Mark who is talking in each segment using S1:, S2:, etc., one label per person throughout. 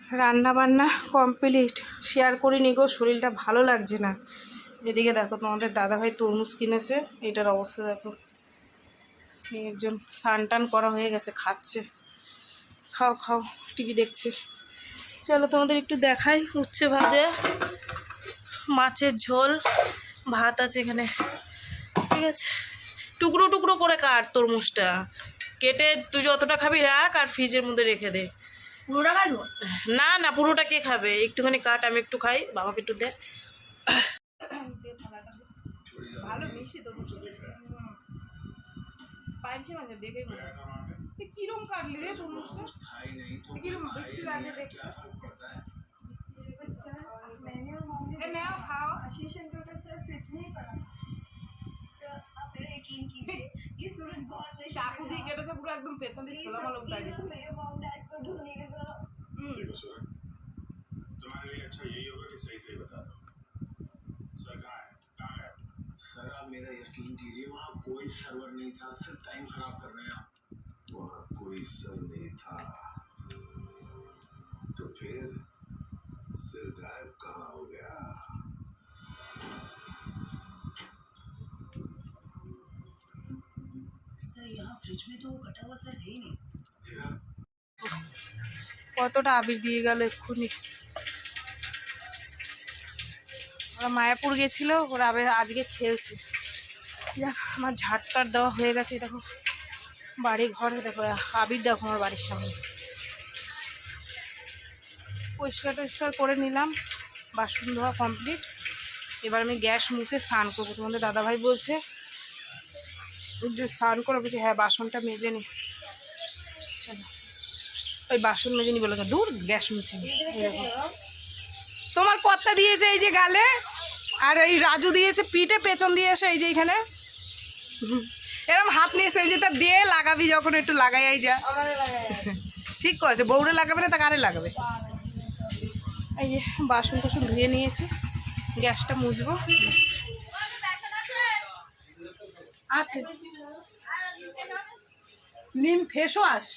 S1: রান্না বান্না complete. Share করিনি গো, শরীরটা ভালো লাগছে না। এদিকে দেখো তোমাদের দাদাভাই তরমুজ কিনেছে, এটার অবস্থা দেখো। একজন স্নান টান করা হয়ে গেছে, খাচ্ছে। খাও খাও, টিভি দেখছে। চলো তোমাদের একটু দেখাই। উচ্ছে ভাজা, মাছের ঝোল, ভাত আছে এখানে। ঠিক আছে, টুকরো টুকরো করে কাট তরমুজটা, কেটে তুই যতটা খাবি রাখ আর ফ্রিজের মধ্যে রেখে দে।
S2: পুরোটা কাটবো?
S1: না না, পুরোটা কে খাবে? একটুখানি কাট, আমি একটু খাই, বাবাকে একটু দে। ভালো মিষ্টি তরমুজ পাইছি, মানে দেখে কিরম কাটলি রে তরমুজটা, কিরম বিচ্ছি লাগে দেখতে। খাও। চাকু দিয়ে কেটেছে পুরো, একদম পেছন দিয়ে ছোলা মালা উঠাই দিয়েছে।
S3: सर आप मेरा यकीन कीजिए, वहाँ कोई सर्वर नहीं था, सिर्फ टाइम खराब कर रहे हैं आप। वहाँ कोई सर नहीं था तो फिर सिर गायब कहाँ हो गया? सर यहाँ फ्रिज में तो कटा हुआ सर है ही नहीं।
S1: কতটা আবির দিয়ে গেল এক্ষুনি। ওরা মায়াপুর গেছিল, ওরা আবার আজকে খেলছে। যাক, আমার ঝাড়টার দেওয়া হয়ে গেছে। দেখো বাড়ি ঘরে, দেখো আবির, দেখো আমার বাড়ির সামনে। পরিষ্কার টরিষ্কার করে নিলাম, বাসন ধোয়া কমপ্লিট। এবার আমি গ্যাস মুছে স্নান করবো। তোমাদের দাদাভাই বলছে যে স্নান করে, বলছে হ্যাঁ বাসনটা মেজে নি। ওই বাসন মেজে নি বলে দূর, গ্যাস মুছে নি। তোমার কর্তা দিয়েছে এই যে গালে, আর এই রাজু দিয়েছে পিঠে, পেছন দিয়ে এসে এই যে এইখানে এরকম হাত নিয়ে এসে, এই যে তা দিয়ে লাগাবি যখন একটু লাগাই যা। ঠিক করেছে, বউরে লাগাবে না তা কারে লাগাবে। এই যে বাসন টাসন ধুয়ে নিয়েছি, গ্যাসটা মুছবো। আছে নিম ফেস ওয়াশ।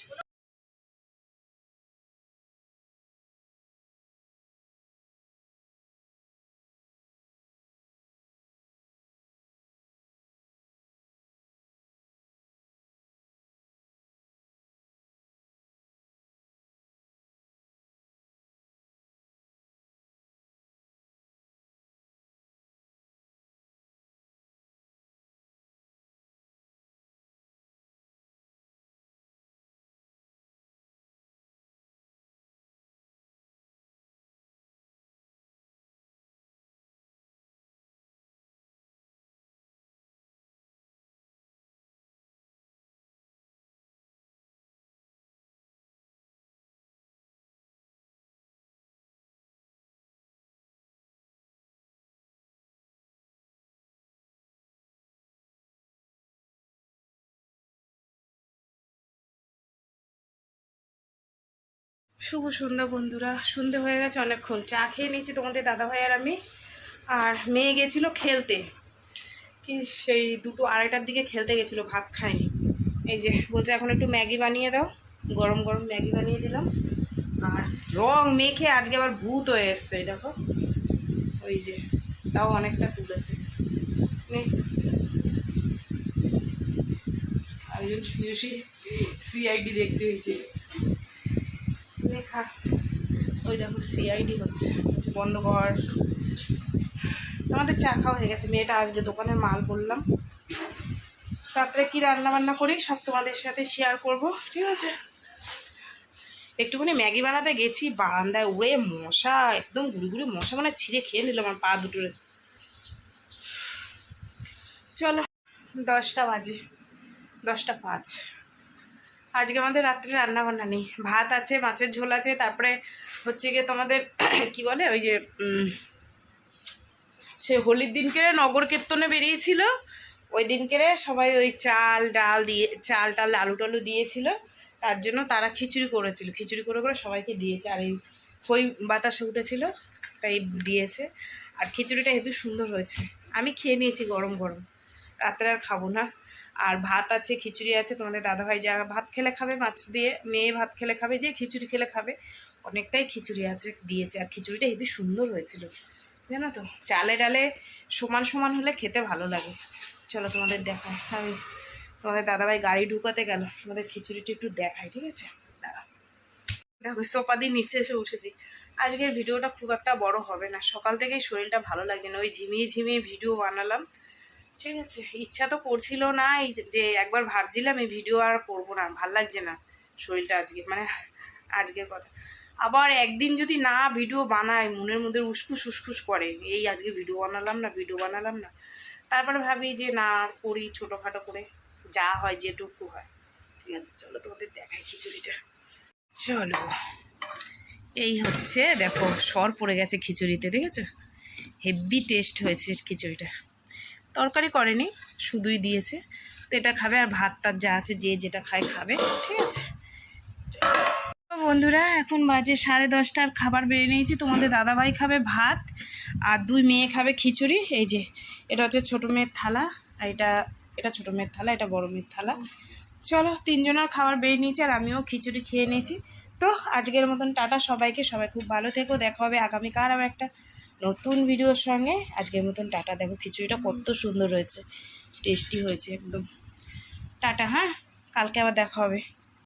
S1: শুভ সন্ধ্যা বন্ধুরা, সন্ধে হয়ে গেছে অনেকক্ষণ। চা খেয়ে নিয়েছি তোমাদের দাদাভাই আর আমি। আর মেয়ে গেছিলো খেলতে, কি সেই 2টো 2:30টার দিকে খেলতে গেছিলো, ভাত খায়নি। এই যে বলছে এখন একটু ম্যাগি বানিয়ে দাও, গরম গরম ম্যাগি বানিয়ে দিলাম। আর রং মেখে আজকে আবার ভূত হয়ে এসছে, দেখো ওই যে, তাও অনেকটা তুলেছে। আর একজন শুয়ে শুয়ে সিআইডি দেখছে, হয়েছে লেখা, ওই দেখো সিআইডি হচ্ছে, বন্ধ কর। আমাদের চা খাওয়া হয়ে গেছে, মেয়েটা আসবে, দোকানের মাল বললাম। রাত্রে কী রান্না বান্না করি সব তোমাদের সাথে শেয়ার করব, ঠিক আছে। একটুখানি ম্যাগি বানাতে গেছি, বারান্দায় উড়ে মশা, একদম গুড়ি গুড়ি মশা, মানে ছিঁড়ে খেয়ে নিলাম আমার পা দুটোরে। চলো 10টা বাজে, 10টা 5। আজকে আমাদের রাত্রে রান্না বান্না নেই, ভাত আছে, মাছের ঝোল আছে, তারপরে হচ্ছে গিয়ে তোমাদের কি বলে ওই যে সে হোলির দিনকে নগর কীর্তনে বেরিয়েছিল, ওই দিনকে সবাই ওই চাল ডাল দিয়ে, চাল টাল আলু টালু দিয়েছিল, তার জন্য তারা খিচুড়ি করেছিল, খিচুড়ি করে করে সবাইকে দিয়েছে। আর এই খই বাতাসে উঠেছিল তাই দিয়েছে। আর খিচুড়িটা হেবি সুন্দর হয়েছে, আমি খেয়ে নিয়েছি গরম গরম, রাত্রে আর খাবো না। আর ভাত আছে, খিচুড়ি আছে, তোমাদের দাদাভাই যা ভাত খেলে খাবে মাছ দিয়ে, মেয়ে ভাত খেলে খাবে, যে খিচুড়ি খেলে খাবে। অনেকটাই খিচুড়ি আছে দিয়েছে, আর খিচুড়িটা হেবি সুন্দর হয়েছিল জানো তো। চালে ডালে সমান সমান হলে খেতে ভালো লাগে। চলো তোমাদের দেখাই, আমি তোমাদের দাদাভাই গাড়ি ঢুকাতে গেল, তোমাদের খিচুড়িটা একটু দেখাই, ঠিক আছে? দাঁড়াও। দেখো সোফা দিয়ে নিচে এসে বসেছি। আজকের ভিডিওটা খুব একটা বড় হবে না, সকাল থেকেই শরীরটা ভালো লাগছে না, ওই ঝিমিয়ে ঝিমিয়ে ভিডিও বানালাম, ঠিক আছে? ইচ্ছা তো করছিল না, এই যে একবার ভাবছিলাম এই ভিডিও আর করবো না, ভাল লাগছে না শরীরটা আজকে, মানে আজকের কথা। আবার একদিন যদি না ভিডিও বানাই মনের মধ্যে উসকুস উসকুস করে, এই আজকে ভিডিও বানালাম না। তারপরে ভাবি যে না করি, ছোটোখাটো করে যা হয় যেটুকু হয়, ঠিক আছে? চলো তোমাদের দেখাই খিচুড়িটা। চলো, এই হচ্ছে দেখো সর পড়ে গেছে খিচুড়িতে, দেখেছো? হেভি টেস্ট হয়েছে খিচুড়িটা, তরকারি করেনি, শুধুই দিয়েছে। তো এটা খাবে, আর ভাত টাত যা আছে যে যেটা খায় খাবে, ঠিক আছে? তো বন্ধুরা এখন বাজে 10:30, খাবার বেড়ে নিয়েছি। তোমাদের দাদাভাই খাবে ভাত, আর 2 মেয়ে খাবে খিচুড়ি। এই যে এটা হচ্ছে ছোটো মেয়ের থালা, আর এটা ছোটো মেয়ের থালা, এটা বড় মেয়ের থালা। চলো 3 জনের খাবার বেড়ে নিয়েছি, আর আমিও খিচুড়ি খেয়ে নিয়েছি। তো আজকের মতন টাটা সবাইকে, সবাই খুব ভালো থেকো, দেখা হবে আগামীকাল আবার একটা নতুন ভিডিওর সঙ্গে। আজকের মতন টাটা। দেখো খিচুড়িটা কত সুন্দর হয়েছে, টেস্টি হয়েছে একদম। টাটা, হ্যাঁ, কালকে আবার দেখা হবে।